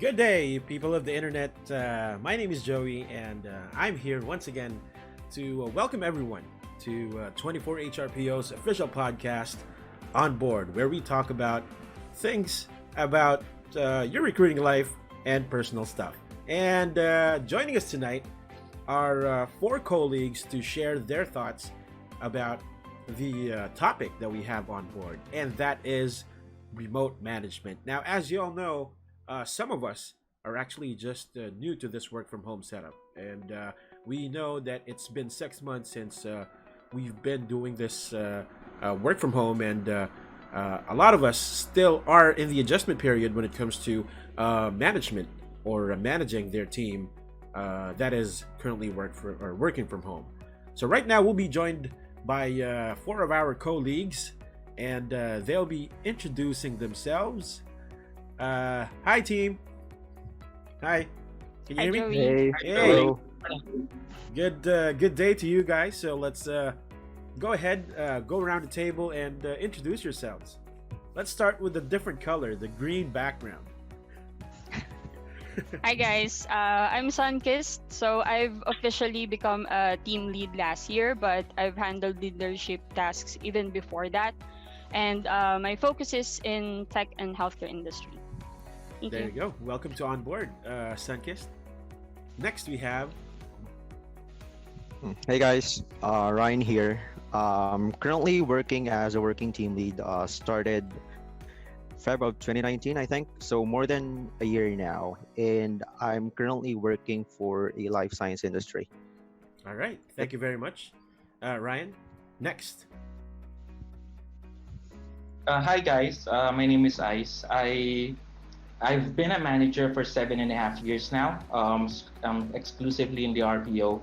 Good day, people of the internet. My name is Joey, and I'm here once again to welcome everyone to 24HRPO's official podcast, On Board, where we talk about things about your recruiting life and personal stuff. And joining us tonight are four colleagues to share their thoughts about the topic that we have on board, and that is remote management. Now, as you all know, some of us are actually just new to this work from home setup, and we know that it's been 6 months since we've been doing this work from home, and a lot of us still are in the adjustment period when it comes to management or managing their team that is currently working from home. So right now we'll be joined by four of our colleagues, and they'll be introducing themselves. Hi, team. Hi. Can you Hi, hear me? Joey. Hey, Hey. hello. Good day to you guys. So let's go ahead, go around the table and introduce yourselves. Let's start with a different color, the green background. Hi guys, I'm Sunkist. So I've officially become a team lead last year, but I've handled leadership tasks even before that. And my focus is in tech and healthcare industry. Thank There you. you go. Welcome to On Board, Sunkist. Next we have. Hey guys, Ryan here. Currently working as a working team lead. Started Feb of 2019, I think. So more than a year now, and I'm currently working for a life science industry. All right. Thank you very much, Ryan. Next. Hi guys, my name is Ice. I've been a manager for 7.5 years now, exclusively in the RPO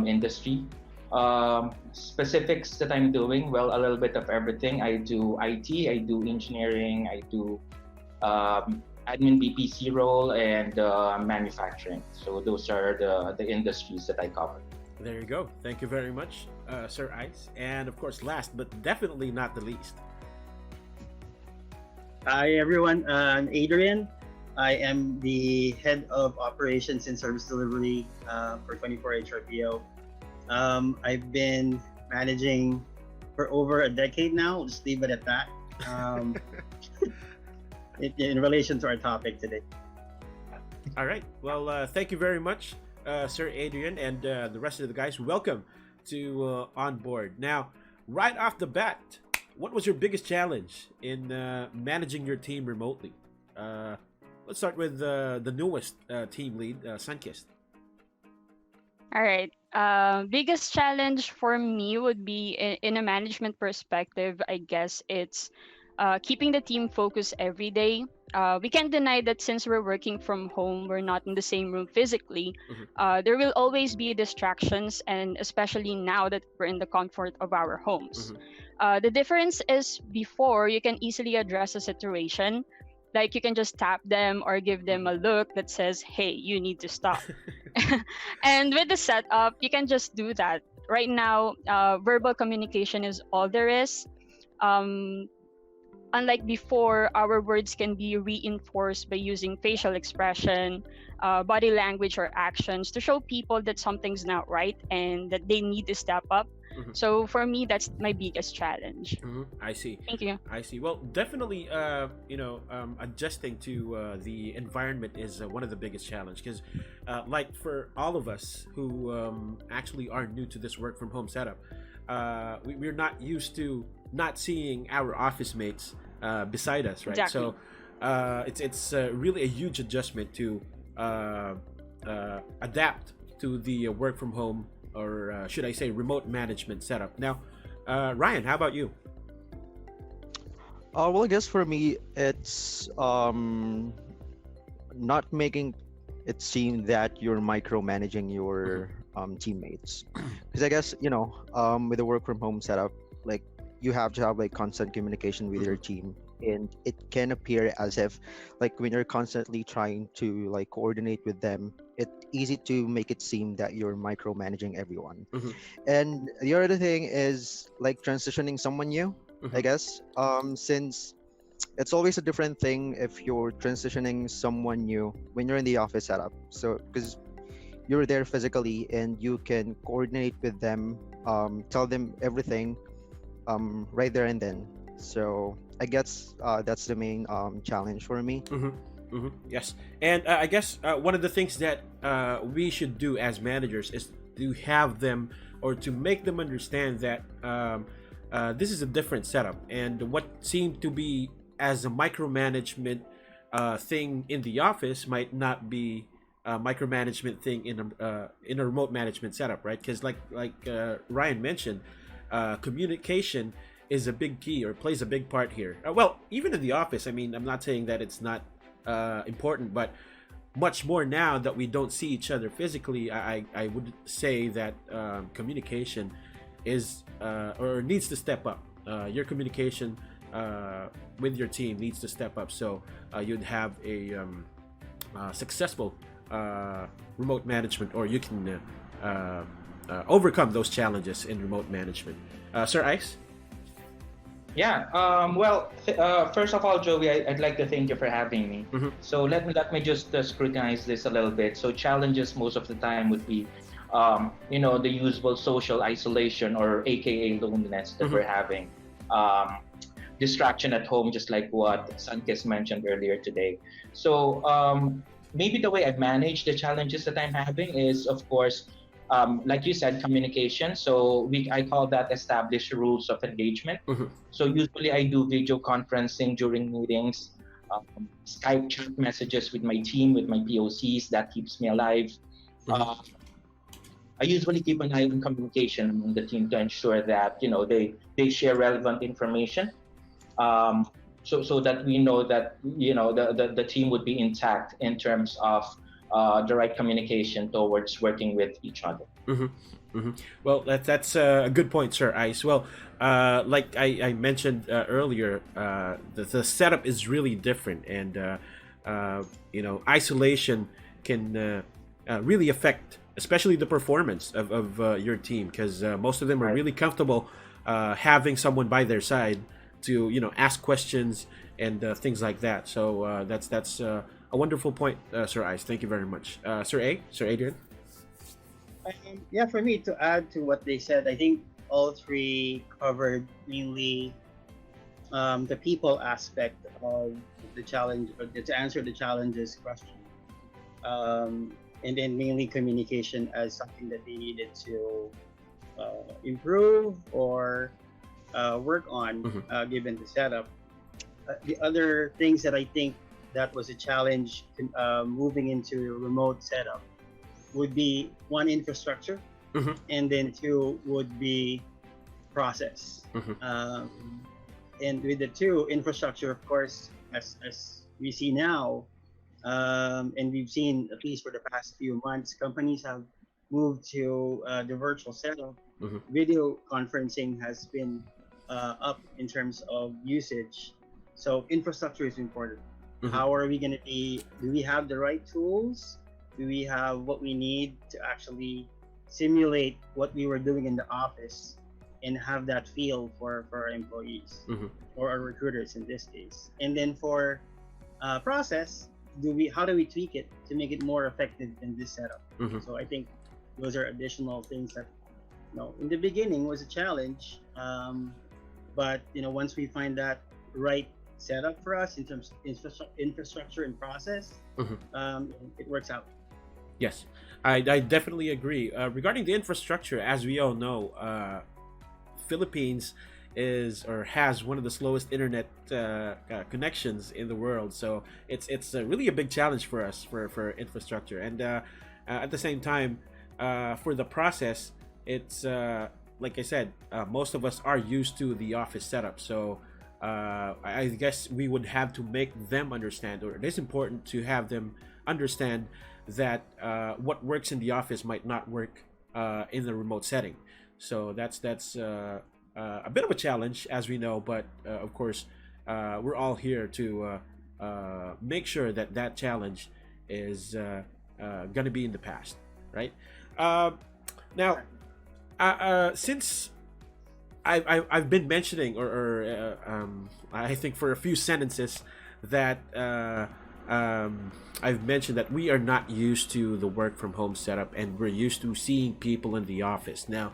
industry. Specifics that I'm doing, well, a little bit of everything. I do IT, I do engineering, I do admin BPC role, and manufacturing. So those are the industries that I cover. There you go. Thank you very much, Sir Ice. And of course, last but definitely not the least. Hi everyone, I'm Adrian. I am the head of operations and service delivery for 24HRPO. I've been managing for over a decade now. We'll just leave it at that. In relation to our topic today. All right. Well, thank you very much, Sir Adrian, and the rest of the guys. Welcome to On Board. Now, right off the bat, what was your biggest challenge in managing your team remotely? Let's start with the newest team lead, Sunkist. All right. Biggest challenge for me would be in a management perspective. I guess it's keeping the team focused every day. We can't deny that since we're working from home, we're not in the same room physically. There will always be distractions, and especially now that we're in the comfort of our homes. The difference is before you can easily address a situation. Like you can just tap them or give them a look that says, hey, you need to stop. And with the setup, you can just do that. Right now, verbal communication is all there is. Um, Unlike before, our words can be reinforced by using facial expression, body language, or actions to show people that something's not right and that they need to step up. So for me, that's my biggest challenge. I see. Thank you. I see. Well, definitely, adjusting to the environment is one of the biggest challenge because, like for all of us who actually are new to this work from home setup, we're not used to not seeing our office mates beside us, right? Exactly. So it's really a huge adjustment to adapt to the work from home, or should I say remote management setup. Now, Ryan, how about you? Well, I guess for me, it's not making it seem that you're micromanaging your teammates, because I guess with the work from home setup, like you have to have like constant communication with your team, and it can appear as if like when you're constantly trying to like coordinate with them, it's easy to make it seem that you're micromanaging everyone. And the other thing is like transitioning someone new, I guess, since it's always a different thing if you're transitioning someone new when you're in the office setup. So because you're there physically and you can coordinate with them, tell them everything right there and then. So I guess that's the main challenge for me. Yes, and I guess one of the things that we should do as managers is to have them or to make them understand that this is a different setup, and what seemed to be as a micromanagement thing in the office might not be a micromanagement thing in a remote management setup, right? Because like Ryan mentioned, communication is a big key or plays a big part here. Well, even in the office, I mean, I'm not saying that it's not important, but much more now that we don't see each other physically, I would say that communication is or needs to step up. Your communication with your team needs to step up, so you'd have a successful remote management, or you can overcome those challenges in remote management. Sir Ice? Yeah. First of all, Joey, I'd like to thank you for having me. So let me just scrutinize this a little bit. So challenges most of the time would be, the usual social isolation, or AKA loneliness that we're having. Distraction at home, just like what Sunkist mentioned earlier today. So maybe the way I manage the challenges that I'm having is, of course, like you said, communication. So I call that established rules of engagement. So usually I do video conferencing during meetings, Skype chat messages with my team, with my POCs. That keeps me alive. I usually keep an eye on communication among the team to ensure that they share relevant information, so that we know that the team would be intact in terms of the right communication towards working with each other. Well, that's a good point, Sir Ice. Well, like I mentioned earlier, the setup is really different, and isolation can really affect, especially the performance of your team, because most of them are really comfortable having someone by their side to ask questions and things like that. So that's a wonderful point, Sir Ice. Thank you very much. Sir Adrian? Yeah, for me to add to what they said, I think all three covered mainly the people aspect of the challenge, or to answer the challenges question, and then mainly communication as something that they needed to improve or work on, given the setup. The other things that I think that was a challenge moving into a remote setup would be, one, infrastructure, and then two would be process. And with the two, infrastructure, of course, as we see now, and we've seen at least for the past few months, companies have moved to the virtual setup. Video conferencing has been up in terms of usage, so infrastructure is important. How are we going to be? Do we have the right tools? Do we have what we need to actually simulate what we were doing in the office and have that feel for our employees or our recruiters in this case? And then for process, how do we tweak it to make it more effective in this setup? So I think those are additional things that in the beginning was a challenge, but once we find that right setup for us in terms of infrastructure and process, it works out. Yes, I definitely agree. Regarding the infrastructure, as we all know, Philippines has one of the slowest internet connections in the world, so it's really a big challenge for us for infrastructure. And at the same time, for the process, it's like I said, most of us are used to the office setup, so I guess we would have to make them understand, or it is important to have them understand that what works in the office might not work in the remote setting. So that's a bit of a challenge, as we know, but of course we're all here to make sure that challenge is going to be in the past, right? Now, since I've been mentioning, I think for a few sentences that I've mentioned that we are not used to the work from home setup, and we're used to seeing people in the office. Now,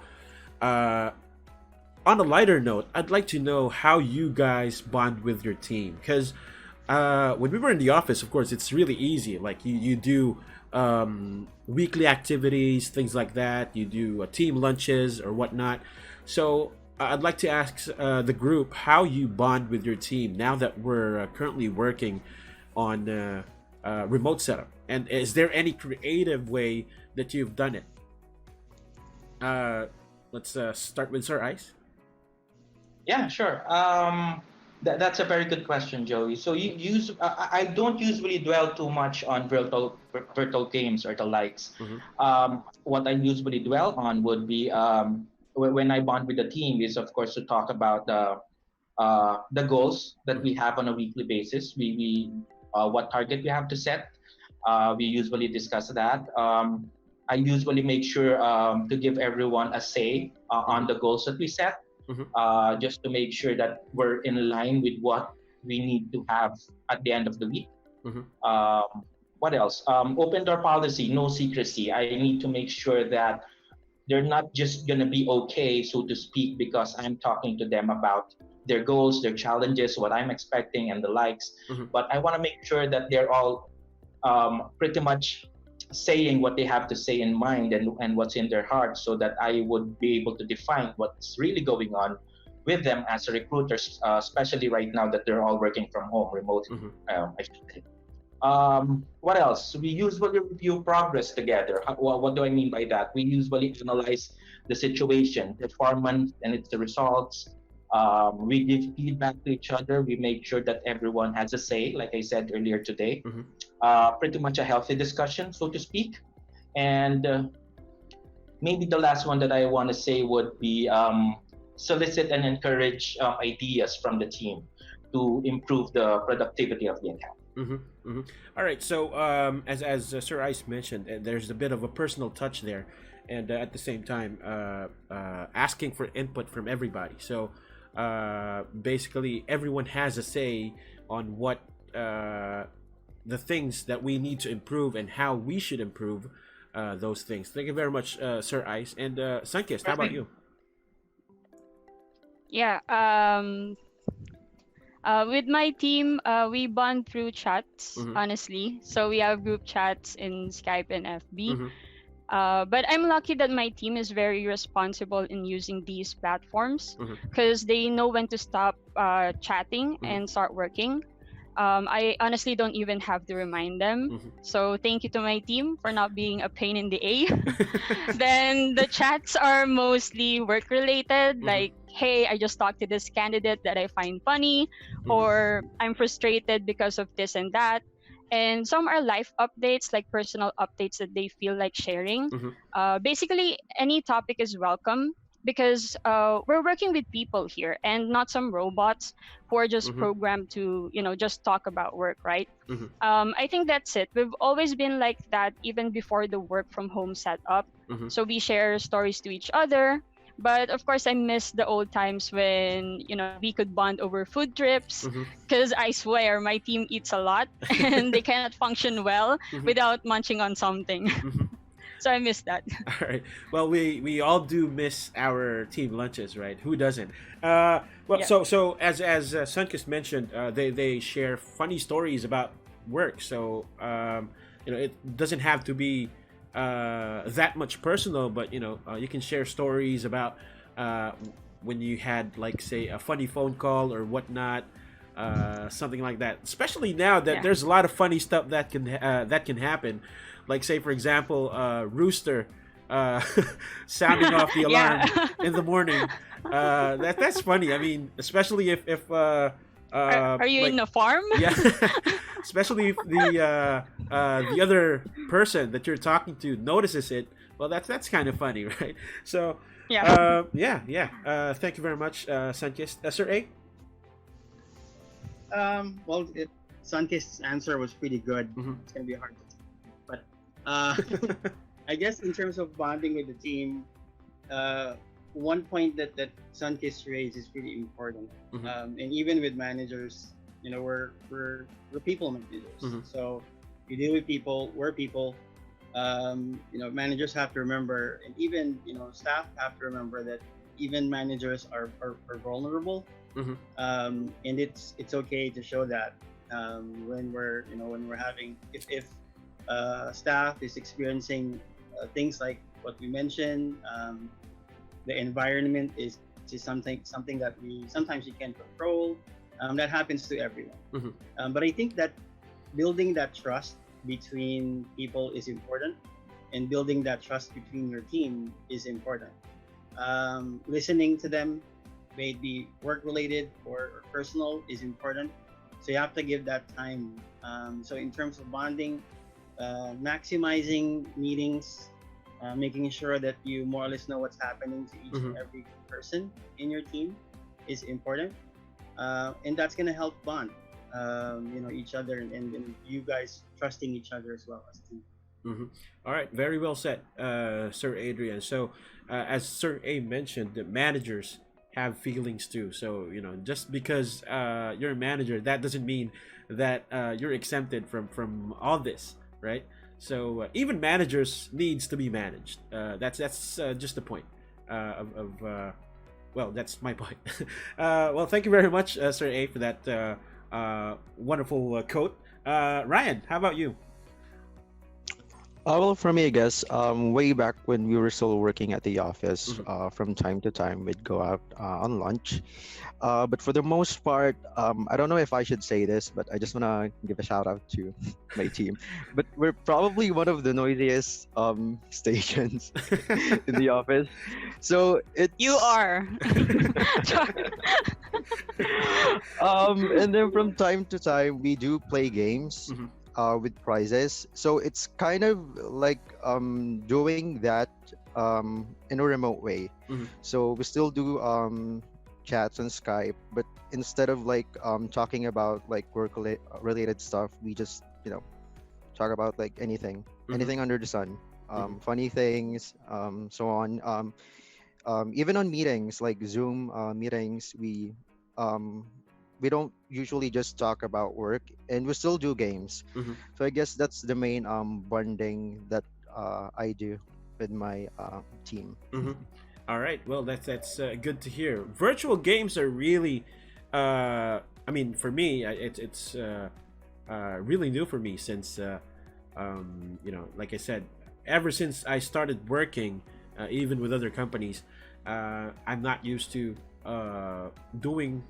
on a lighter note, I'd like to know how you guys bond with your team, because when we were in the office, of course, it's really easy. Like you do weekly activities, things like that. You do team lunches or whatnot. So I'd like to ask the group how you bond with your team now that we're currently working on remote setup, and is there any creative way that you've done it? Let's start with Sir Ice. Yeah, sure. That's a very good question, Joey. So you use I don't usually dwell too much on virtual games or the likes. What I usually dwell on would be when I bond with the team is, of course, to talk about the goals that we have on a weekly basis. We what target we have to set. We usually discuss that. I usually make sure to give everyone a say on the goals that we set, just to make sure that we're in line with what we need to have at the end of the week. What else? Open door policy, no secrecy. I need to make sure that they're not just going to be okay, so to speak, because I'm talking to them about their goals, their challenges, what I'm expecting, and the likes. But I want to make sure that they're all pretty much saying what they have to say in mind and what's in their heart, so that I would be able to define what's really going on with them as a recruiter, especially right now that they're all working from home remotely. I should say. What else? We usually review progress together. What do I mean by that? We usually analyze the situation, performance, and its the results. We give feedback to each other. We make sure that everyone has a say, like I said earlier today. Pretty much a healthy discussion, so to speak. And maybe the last one that I want to say would be solicit and encourage ideas from the team to improve the productivity of the account. All right. So as Sir Ice mentioned, there's a bit of a personal touch there, and at the same time, asking for input from everybody. So basically, everyone has a say on what the things that we need to improve and how we should improve those things. Thank you very much, Sir Ice. And Sunkist, how about you? Yeah. With my team, we bond through chats, honestly. So we have group chats in Skype and FB. But I'm lucky that my team is very responsible in using these platforms, because they know when to stop chatting and start working. I honestly don't even have to remind them. So thank you to my team for not being a pain in the A. Then the chats are mostly work related, like, hey, I just talked to this candidate that I find funny, or I'm frustrated because of this and that. And some are life updates, like personal updates that they feel like sharing. Basically, any topic is welcome, because we're working with people here and not some robots who are just programmed to, just talk about work, right? I think that's it. We've always been like that even before the work from home setup. So we share stories to each other. But of course, I miss the old times when, we could bond over food trips, because I swear my team eats a lot and they cannot function well without munching on something. So I miss that. All right. Well, we all do miss our team lunches, right? Who doesn't? Well, Yeah. so as Sunkist mentioned, they share funny stories about work. So it doesn't have to be that much personal, but you can share stories about when you had, like, say, a funny phone call or whatnot, something like that. Especially now that there's a lot of funny stuff that can happen. Like, say, for example, Rooster sounding off the alarm in the morning. That's funny. I mean, especially if are you in a farm? Yeah, especially if the other person that you're talking to notices it. Well, that's kind of funny, right? So yeah. Thank you very much, Sunkist. Sir A. Well, Sunkist's answer was pretty good. It's gonna be hard to but I guess in terms of bonding with the team, one point that Sunkist raised is really important. Mhm. And even with managers, we're people managers. Mhm. So you deal with people, we're people. Managers have to remember, and even staff have to remember that even managers are vulnerable. Mhm. And it's okay to show that when we're having if staff is experiencing things like what we mentioned. The environment is something that we sometimes we can't control. That happens to everyone. Mhm. But I think that building that trust between people is important, and building that trust between your team is important. Listening to them, may it be work related or personal, is important. So you have to give that time. So in terms of bonding, maximizing meetings, making sure that you more or less know what's happening to each and Mhm. every person in your team is important, and that's gonna help bond, each other, and you guys trusting each other as well as team. Mhm. All right, very well said, Sir Adrian. So, as Sir A mentioned, the managers have feelings too. So, just because you're a manager, that doesn't mean that you're exempted from all this, right? So, even managers needs to be managed. That's just the point well, that's my point. Well, thank you very much, Sir A, for that wonderful quote. Ryan, how about you? Well, for me, I guess, way back when we were still working at the office, Mhm. from time to time, we'd go out on lunch. But for the most part, I don't know if I should say this, but I just want to give a shout out to my team. But we're probably one of the noisiest stations in the office. So You it's are. and then from time to time we do play games Mhm. with prizes. So it's kind of like doing that in a remote way. Mhm. So we still do chats on Skype, but instead of like talking about like related stuff, we just talk about like Mhm. anything under the sun, Mhm. funny things, so on. Even on meetings like Zoom meetings, um, we don't usually just talk about work, and we still do games. Mhm. So I guess that's the main bonding that I do with my team. Mhm. All right. Well, that's good to hear. Virtual games are really, I mean, for me, it's really new for me since, like I said, ever since I started working, even with other companies, I'm not used to doing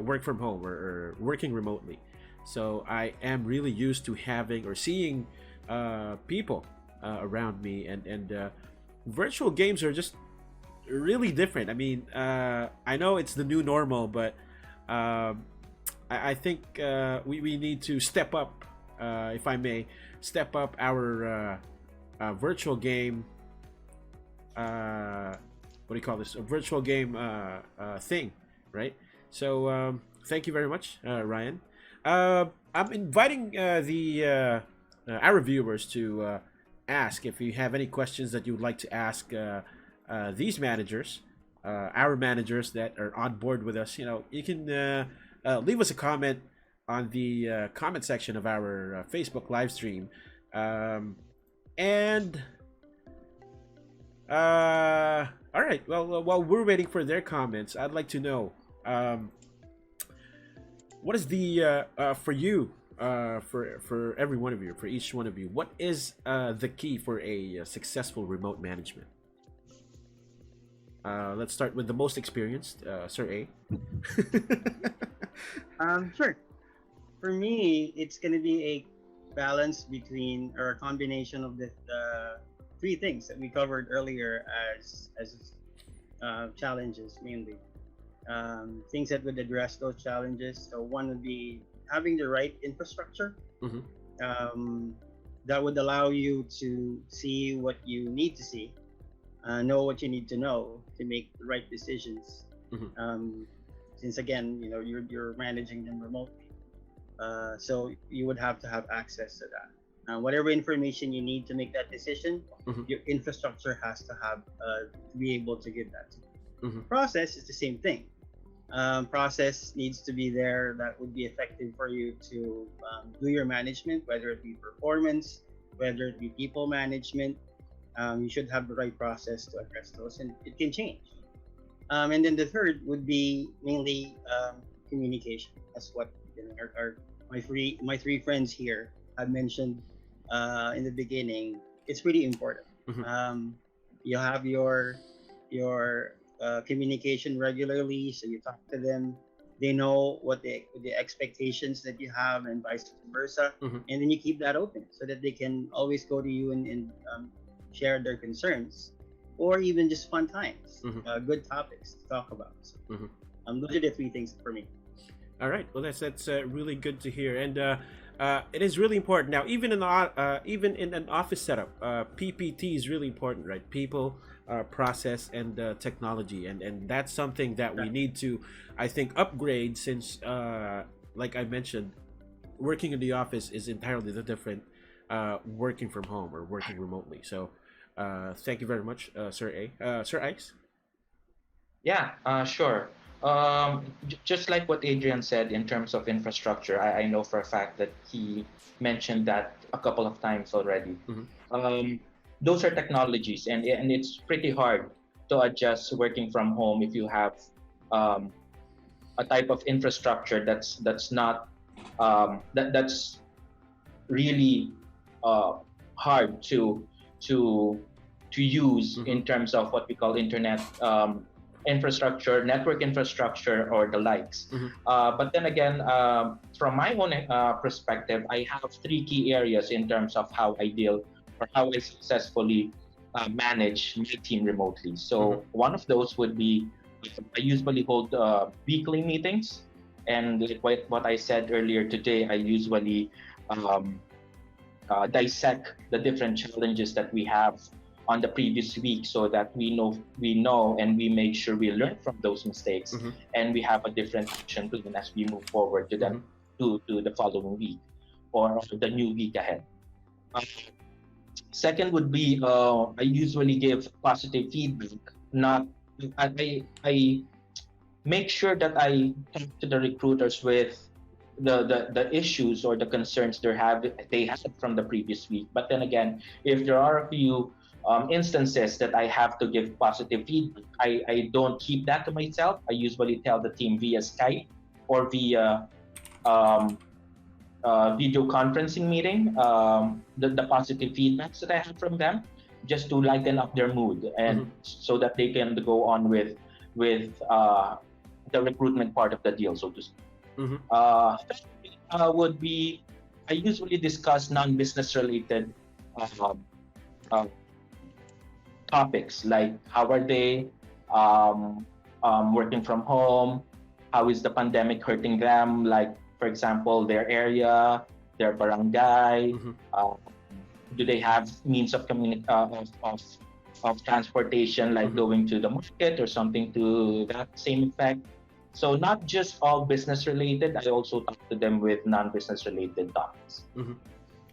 work from home or working remotely. So I am really used to having or seeing people around me, and virtual games are just really different. I mean, I know it's the new normal, but um, I think we need to step up, if I may, step up our virtual game. What do you call this? A virtual game thing, right? So thank you very much, Ryan. I'm inviting the our viewers to ask if you have any questions that you would like to ask these managers, our managers that are on board with us. You can leave us a comment on the comment section of our Facebook live stream. And all right. Well, while we're waiting for their comments, I'd like to know what is the for you, for every one of you, for each one of you, what is the key for a successful remote management? Let's start with the most experienced, Sir A. Sure. For me, it's gonna be a balance between or a combination of the three things that we covered earlier as challenges mainly. Things that would address those challenges. So one would be having the right infrastructure, Mhm. um, that would allow you to see what you need to see, know what you need to know to make the right decisions. Mhm. Since again, you're managing them remotely, so you would have to have access to that. Whatever information you need to make that decision, Mhm. your infrastructure has to have to be able to give that to you. Mhm. Process is the same thing. Process needs to be there that would be effective for you to do your management, whether it be performance, whether it be people management. You should have the right process to address those, and it can change. And then the third would be mainly communication. That's what my three friends here have mentioned in the beginning. It's really important. Mhm. You have your communication regularly, so you talk to them. They know what the expectations that you have, and vice versa. Mhm. And then you keep that open so that they can always go to you and share their concerns, or even just fun times, Mhm. good topics to talk about. So, Mhm. those are the three things for me. All right. Well, that's really good to hear, and it is really important now. Even in an office setup, PPT is really important, right? People, process, and technology, and that's something that we need to, I think, upgrade since, like I mentioned, working in the office is entirely the different working from home or working remotely. So, thank you very much, Sir Sir Ice. Yeah, sure. Just like what Adrian said in terms of infrastructure, I know for a fact that he mentioned that a couple of times already. Mhm. Um, those are technologies, and it's pretty hard to adjust working from home if you have um, a type of infrastructure that's not that's really uh, hard to to use Mhm. in terms of what we call internet infrastructure, network infrastructure, or the likes. Mhm. But then again, from my own perspective, I have three key areas in terms of how I deal or how I successfully manage my team remotely. So one of those would be I usually hold weekly meetings, and like what I said earlier today, I usually um, dissect the different challenges that we have on the previous week so that we know and we make sure we learn from those mistakes, Mhm. and we have a different action plan as we move forward to Mhm. to the following week or the new week ahead. Uh, Second would be I usually give positive feedback. Not I make sure that I talk to the recruiters with the issues or the concerns they had from the previous week. But then again, if there are a few instances that I have to give positive feedback, I don't keep that to myself. I usually tell the team via Skype or via um, video conferencing meeting, the positive feedbacks that I have from them, just to lighten up their mood and Mhm. so that they can go on with the recruitment part of the deal, so to speak. Mhm. Third, would be I usually discuss non-business related um, uh, topics like how are they working from home, how is the pandemic hurting them, like for example their area, their barangay, Mhm. uh, do they have means of of transportation like Mhm. going to the market or something to that same effect. So not just all business related, I also talk to them with non-business related topics. Mhm.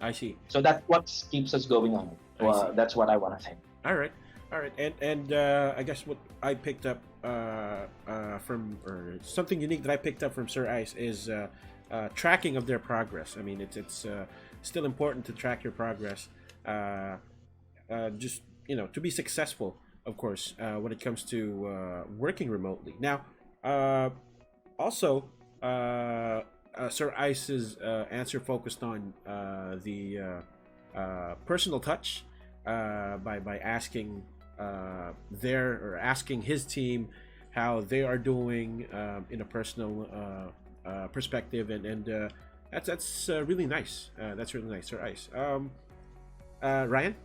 I see. So that's what keeps us going on. I see. That's what I want to say. All right, all right, and I guess what I picked up from or something unique that I picked up from Sir Ice is tracking of their progress. I mean, it's still important to track your progress. Just to be successful, of course, when it comes to working remotely. Now, uh, also, Sir Ice's answer focused on the personal touch by asking asking his team how they are doing in a personal perspective, and that's really nice. That's really nice, Sir Ice. Ryan.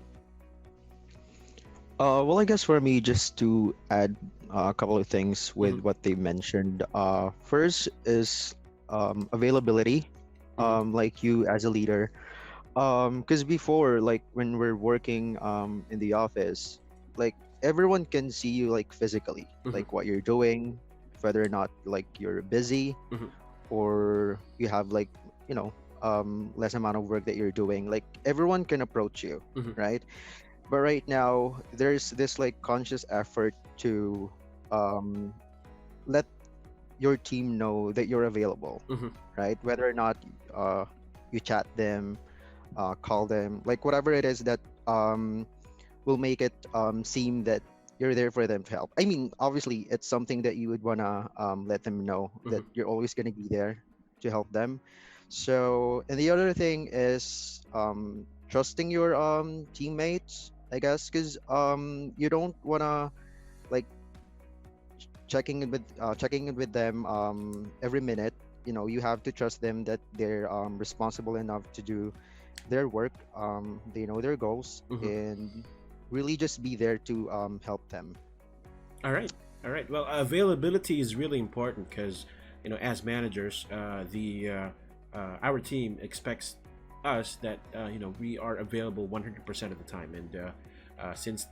Well, I guess for me, just to add a couple of things with Mhm. what they mentioned. First is availability. Mhm. Like you as a leader, because before, like when we're working in the office, like everyone can see you like physically, Mhm. like what you're doing, whether or not like you're busy Mhm. or you have like you know less amount of work that you're doing. Like everyone can approach you, Mhm. right? But right now, there's this like conscious effort to let your team know that you're available, Mhm. right? Whether or not you chat them, call them, like whatever it is that will make it seem that you're there for them to help. I mean, obviously, it's something that you would wanna let them know that Mhm. you're always gonna be there to help them. So, and the other thing is trusting your teammates, I guess, because you don't wanna like checking in with them every minute. You know, you have to trust them that they're responsible enough to do their work. They know their goals, Mhm. and really just be there to help them. All right, all right. Well, availability is really important because as managers, the our team expects us that we are available 100% of the time, and since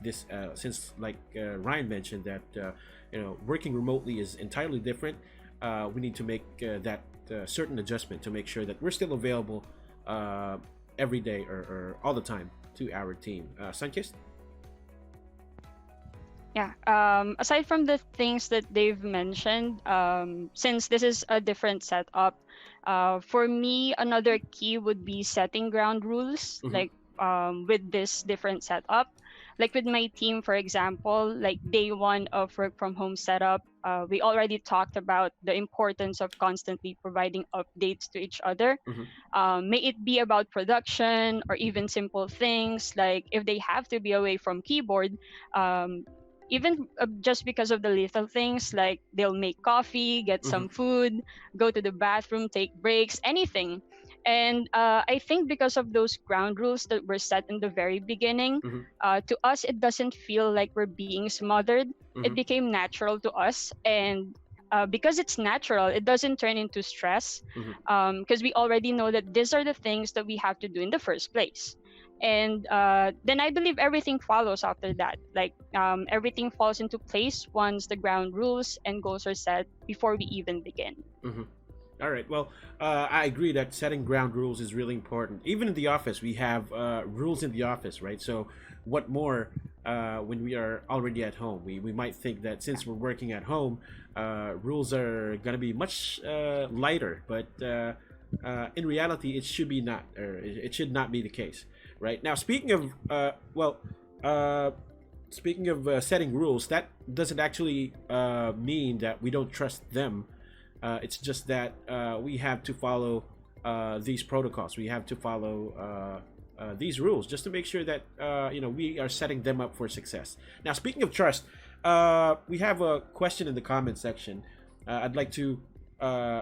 like Ryan mentioned that working remotely is entirely different, we need to make that certain adjustment to make sure that we're still available uh, every day or all the time to our team. Sunkist? Yeah. Aside from the things that they've mentioned, since this is a different setup, for me, another key would be setting ground rules. Mhm. Like with this different setup, like with my team, for example, like day one of work from home setup, we already talked about the importance of constantly providing updates to each other. Mhm. May it be about production or even simple things like if they have to be away from keyboard, um, even just because of the little things like they'll make coffee, get Mhm. some food, go to the bathroom, take breaks, anything. And I think because of those ground rules that were set in the very beginning, Mhm. to us, it doesn't feel like we're being smothered. It Mhm. became natural to us. And because it's natural, it doesn't turn into stress Mhm. because we already know that these are the things that we have to do in the first place. And then I believe everything follows after that. Like everything falls into place once the ground rules and goals are set before we even begin. Mhm. All right. Well, I agree that setting ground rules is really important. Even in the office, we have rules in the office, right? So, what more when we are already at home? We might think that since we're working at home, rules are going to be much lighter, but in reality, it should be not, or it should not be the case, right? Now, speaking of, uh, speaking of setting rules, that doesn't actually mean that we don't trust them. It's just that we have to follow these protocols. We have to follow these rules just to make sure that we are setting them up for success. Now, speaking of trust, we have a question in the comment section. I'd like to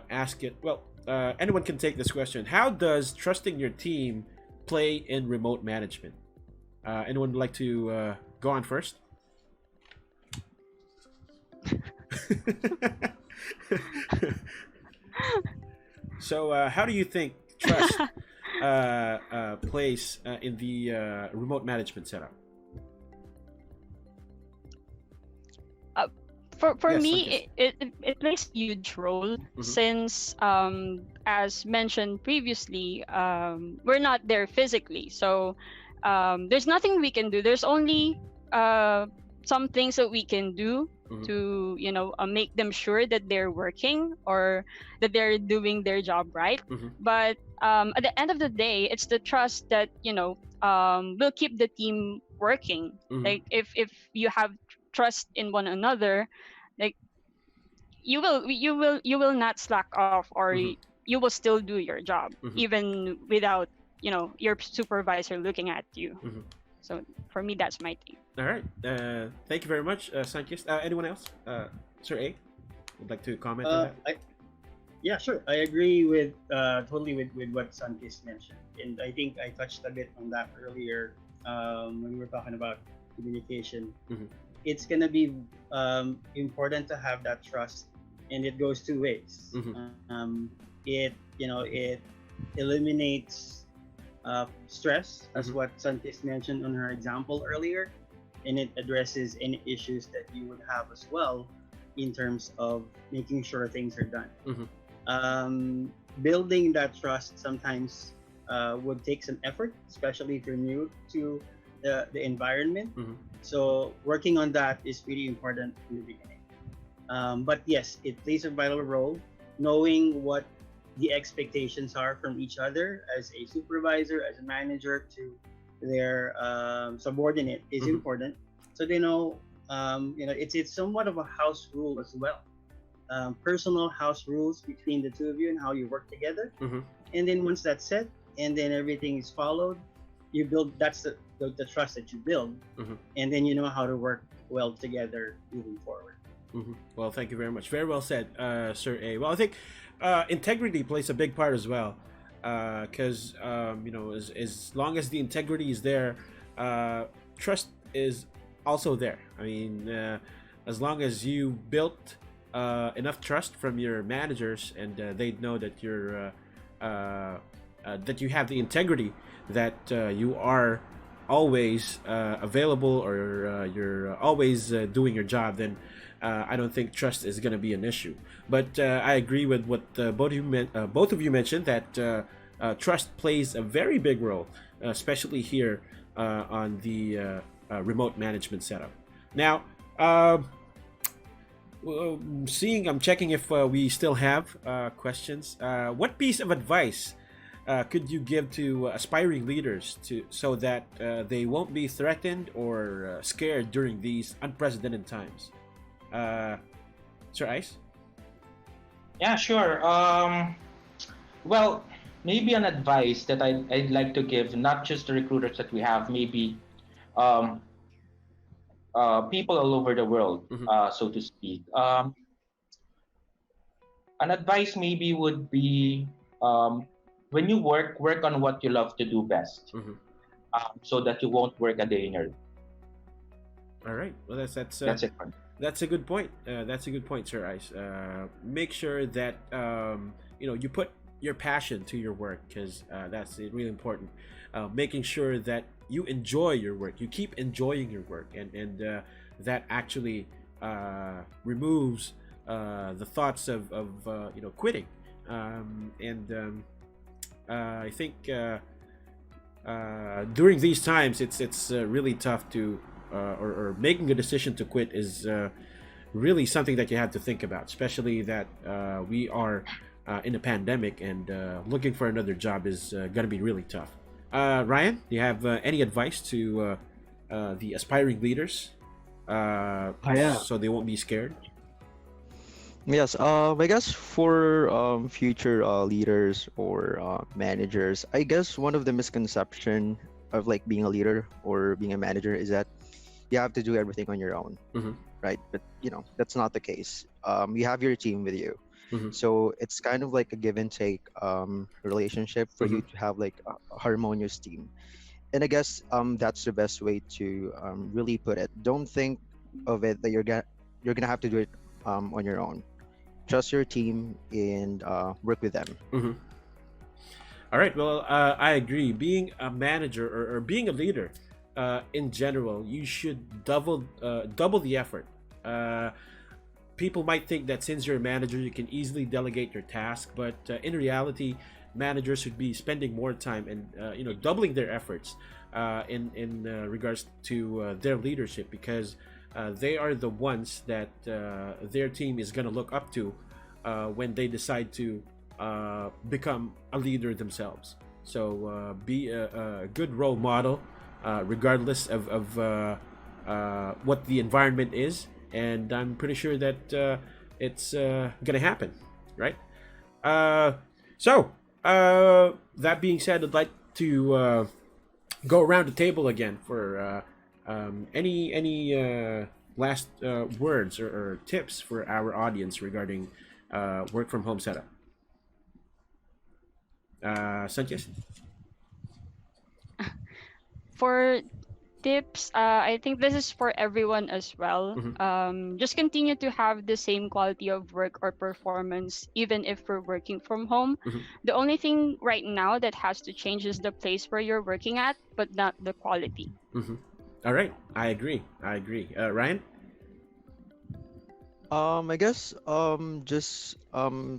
ask it. Well, anyone can take this question. How does trusting your team play in remote management? Anyone would like to go on first? So, how do you think trust plays in the remote management setup? uh, for Yes, me, it plays a huge role Mhm. since as mentioned previously, we're not there physically, so there's nothing we can do. There's only some things that we can do Mhm. to make them sure that they're working or that they're doing their job right. Mhm. But at the end of the day, it's the trust that will keep the team working. Mhm. Like if you have trust in one another, like you will not slack off, or Mhm. you will still do your job Mhm. even without your supervisor looking at you. Mhm. So for me, that's my thing. All right. Thank you very much, Sankist. Anyone else? Sir A, would like to comment on that? Yeah, sure. I agree with totally with what Sankis mentioned, and I think I touched a bit on that earlier when we were talking about communication. Mhm. It's gonna be important to have that trust, and it goes two ways. Mhm. It eliminates stress, as Mhm. what Sankis mentioned on her example earlier, and it addresses any issues that you would have as well in terms of making sure things are done. Mhm. Building that trust sometimes would take some effort, especially if you're new to the environment. Mhm. So working on that is really important in the beginning. But yes, it plays a vital role. Knowing what the expectations are from each other as a supervisor, as a manager to their subordinate is Mhm. important. So they know, it's somewhat of a house rule as well. Personal house rules between the two of you and how you work together. Mhm. And then once that's set, and then everything is followed, you build. That's the trust that you build, Mhm. and then you know how to work well together moving forward. Well, thank you very much. Very well said, Sir A. Well, I think integrity plays a big part as well, because as long as the integrity is there, trust is also there. I mean, as long as you built enough trust from your managers, and they know that that you have the integrity, that you are always available, or you're always doing your job, then I don't think trust is going to be an issue. But I agree with what both of you mentioned, that trust plays a very big role, especially here on the remote management setup. Now, I'm checking if we still have questions. What piece of advice could you give to aspiring leaders so that they won't be threatened or scared during these unprecedented times? Uh, Sir Ice? Yeah, sure. Well, maybe an advice that I'd like to give, not just the recruiters that we have, maybe um, people all over the world, Mm-hmm. so to speak. An advice maybe would be, um, when you work on what you love to do best, Mm-hmm. so that you won't work a day in your life. All right. Well, That's it for me. that's a good point. That's a good point, Sir Ice. Make sure that you put your passion to your work, because that's really important. Making sure that you enjoy your work, you keep enjoying your work, and that actually removes the thoughts of quitting. And I think during these times, it's really tough to or making a decision to quit is really something that you have to think about, especially that we are in a pandemic, and looking for another job is going to be really tough. Ryan, do you have any advice to the aspiring leaders Yeah. so they won't be scared? Yes, I guess for future leaders or managers, I guess one of the misconception of like being a leader or being a manager is that you have to do everything on your own, Mhm. right? But that's not the case. You have your team with you, Mhm. so it's kind of like a give and take relationship for you Mhm. to have like a harmonious team. And I guess that's the best way to really put it. Don't think of it that you're gonna have to do it on your own. Trust your team and work with them. Mhm. All right. Well, I agree. Being a manager, or being a leader, in general, you should double the effort. Uh, People might think that since you're a manager, you can easily delegate your task, but in reality, managers should be spending more time, and doubling their efforts in regards to their leadership, because they are the ones that their team is going to look up to when they decide to become a leader themselves. So be a good role model, regardless of what the environment is, and I'm pretty sure that it's gonna happen, right? Uh, so that being said, I'd like to go around the table again for any last words or tips for our audience regarding work from home setup. Sanchez? For tips, I think this is for everyone as well. Mhm. Just continue to have the same quality of work or performance, even if we're working from home. Mhm. The only thing right now that has to change is the place where you're working at, but not the quality. Mm-hmm. All right, I agree. I agree. Ryan? I guess just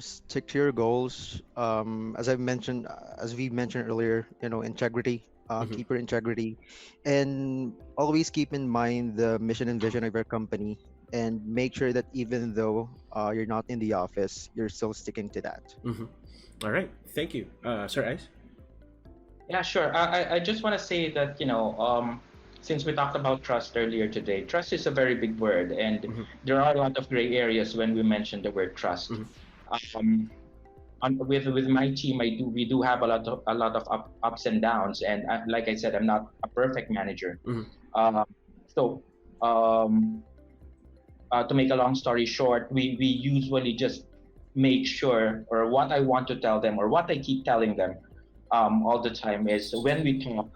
stick to your goals. As we mentioned earlier, integrity. Mhm. Keep your integrity, and always keep in mind the mission and vision of your company. and make sure that even though you're not in the office, you're still sticking to that. Mm-hmm. All right. Thank you, Sir Ice. Yeah, sure. I just want to say that, since we talked about trust earlier today, trust is a very big word, and Mhm. there are a lot of gray areas when we mention the word trust. Mhm. Um, with my team, we do have a lot of ups and downs, and like I said, I'm not a perfect manager. Mhm. Um, so um, to make a long story short, we usually just make sure, or what I want to tell them, or what I keep telling them all the time is when we talk,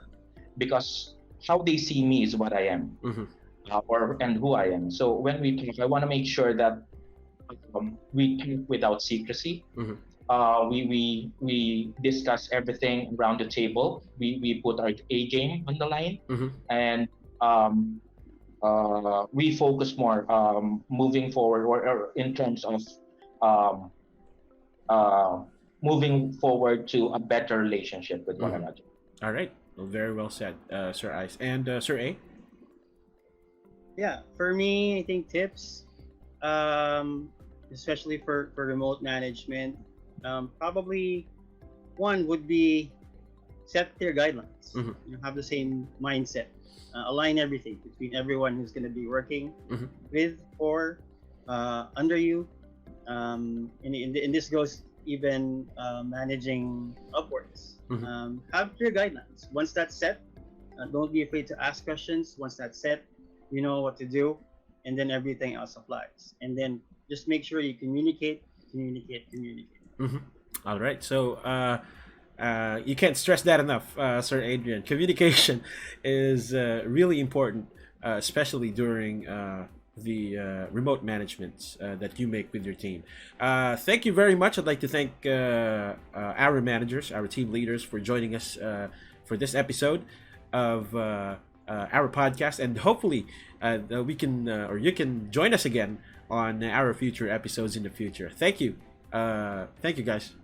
because how they see me is what I am, Mhm. and who I am. So when we talk, I want to make sure that we talk without secrecy. Mhm. We discuss everything around the table. We put our A game on the line, Mhm. and um, we focus more moving forward, or in terms of um, uh, moving forward to a better relationship with one Mhm. another. All right. Well, very well said, Sir Ice. And Sir A? Yeah, for me, I think tips, um, especially for remote management, probably one would be set their guidelines. Mhm. Have the same mindset, align everything between everyone who's going to be working Mhm. with or under you. And this goes even managing upwards. Mhm. Have clear guidelines. Once that's set, don't be afraid to ask questions. Once that's set, you know what to do, and then everything else applies. And then just make sure you communicate, communicate, communicate. Mhm. All right. So you can't stress that enough, Sir Adrian. Communication is really important, especially during the remote management that you make with your team. Thank you very much. I'd like to thank our managers, our team leaders, for joining us for this episode of our podcast, and hopefully we can or you can join us again on our future episodes in the future. Thank you, guys.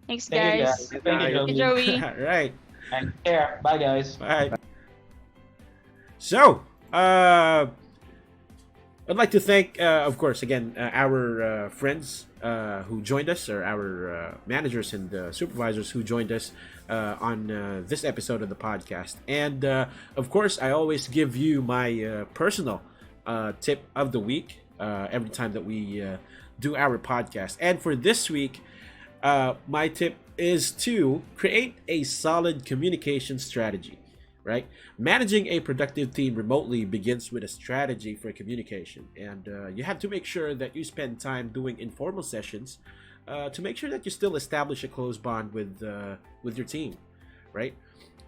Thanks, Thank you, guys. guys. Thank you, Hey, Joey. Joey. All right. And care. Bye, guys. Bye. So, I'd like to thank, of course, again, our friends who joined us, or our managers and supervisors who joined us on this episode of the podcast. And, of course, I always give you my personal tip of the week every time that we do our podcast. And for this week, my tip is to create a solid communication strategy. Right? Managing a productive team remotely begins with a strategy for communication, and you have to make sure that you spend time doing informal sessions to make sure that you still establish a close bond with your team, right?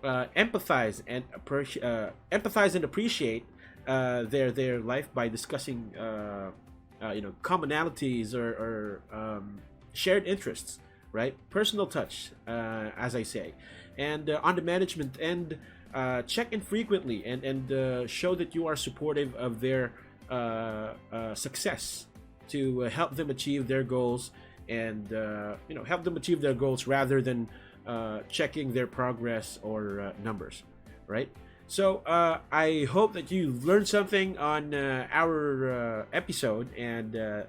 Empathize and appreciate their life by discussing commonalities or shared interests, right? Personal touch, as I say, and on the management end. Check in frequently and show that you are supportive of their success to help them achieve their goals and help them achieve their goals rather than checking their progress or numbers, right? So I hope that you learned something on our episode, and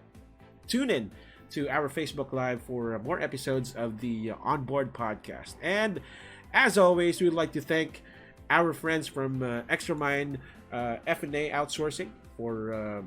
tune in to our Facebook Live for more episodes of the Onboard podcast. And as always, we'd like to thank our friends from Extramind F&A Outsourcing for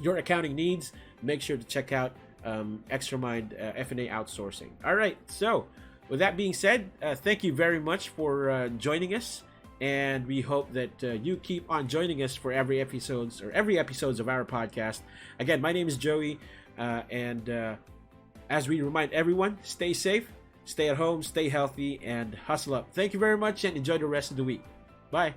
your accounting needs. Make sure to check out Extramind F&A Outsourcing. All right, so with that being said, thank you very much for joining us, and we hope that you keep on joining us for every episodes of our podcast. Again, my name is Joey, and as we remind everyone, stay safe, stay at home, stay healthy, and hustle up. Thank you very much, and enjoy the rest of the week. Bye.